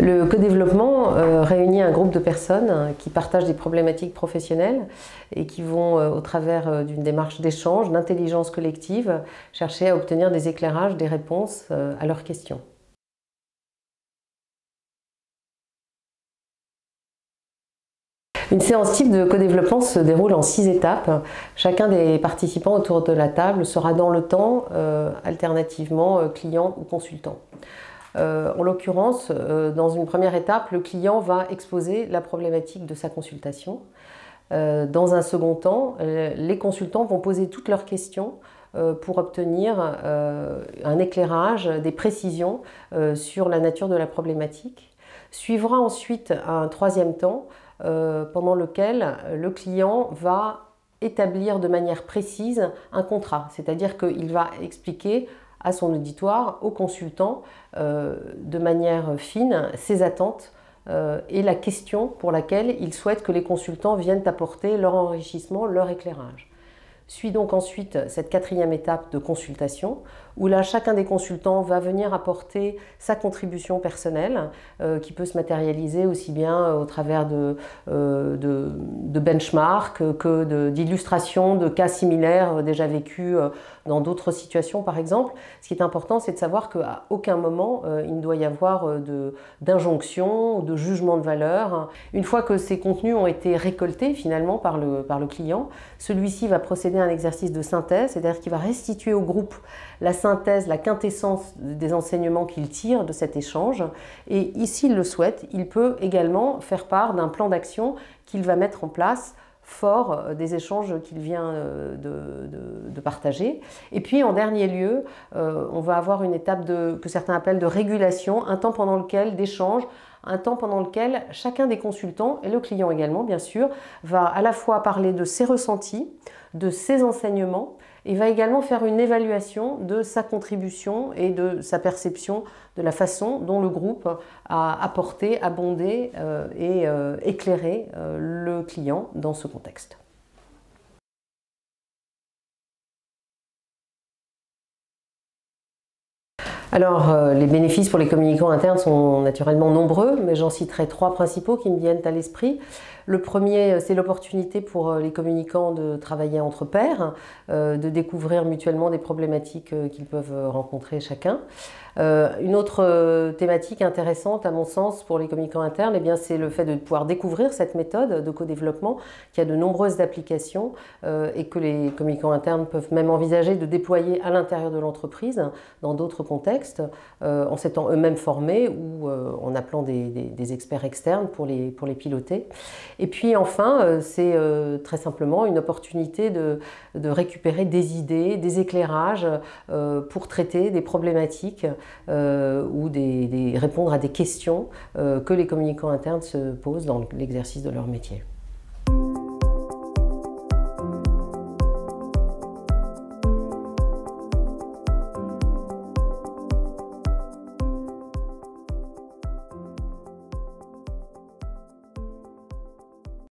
Le co-développement réunit un groupe de personnes qui partagent des problématiques professionnelles et qui vont, au travers d'une démarche d'échange, d'intelligence collective, chercher à obtenir des éclairages, des réponses à leurs questions. Une séance type de co-développement se déroule en 6 étapes. Chacun des participants autour de la table sera dans le temps, alternativement client ou consultant. En l'occurrence, dans une première étape, le client va exposer la problématique de sa consultation. Dans un second temps, les consultants vont poser toutes leurs questions pour obtenir un éclairage, des précisions sur la nature de la problématique. Suivra ensuite un troisième temps pendant lequel le client va établir de manière précise un contrat, c'est-à-dire qu'il va expliquer à son auditoire, au consultant, de manière fine, ses attentes et la question pour laquelle il souhaite que les consultants viennent apporter leur enrichissement, leur éclairage. Suit donc ensuite cette quatrième étape de consultation, où là chacun des consultants va venir apporter sa contribution personnelle, qui peut se matérialiser aussi bien au travers de benchmarks que d'illustrations de cas similaires déjà vécus dans d'autres situations par exemple. Ce qui est important, c'est de savoir qu'à aucun moment il ne doit y avoir d'injonction ou de jugement de valeur. Une fois que ces contenus ont été récoltés finalement par le client, celui-ci va procéder à un exercice de synthèse, c'est-à-dire qu'il va restituer au groupe la synthèse, la quintessence des enseignements qu'il tire de cet échange. Et s'il le souhaite, il peut également faire part d'un plan d'action qu'il va mettre en place fort des échanges qu'il vient de partager. Et puis en dernier lieu, on va avoir une étape que certains appellent de régulation, un temps pendant lequel d'échange, un temps pendant lequel chacun des consultants, et le client également bien sûr, va à la fois parler de ses ressentis, de ses enseignements, et va également faire une évaluation de sa contribution et de sa perception de la façon dont le groupe a apporté, abondé et éclairé le client dans ce contexte. Alors, les bénéfices pour les communicants internes sont naturellement nombreux, mais j'en citerai 3 principaux qui me viennent à l'esprit. Le premier, c'est l'opportunité pour les communicants de travailler entre pairs, de découvrir mutuellement des problématiques qu'ils peuvent rencontrer chacun. Une autre thématique intéressante à mon sens pour les communicants internes, eh bien, c'est le fait de pouvoir découvrir cette méthode de co-développement qui a de nombreuses applications et que les communicants internes peuvent même envisager de déployer à l'intérieur de l'entreprise dans d'autres contextes en s'étant eux-mêmes formés ou en appelant des experts externes pour les piloter. Et puis enfin, c'est très simplement une opportunité de récupérer des idées, des éclairages pour traiter des problématiques ou répondre à des questions que les communicants internes se posent dans l'exercice de leur métier.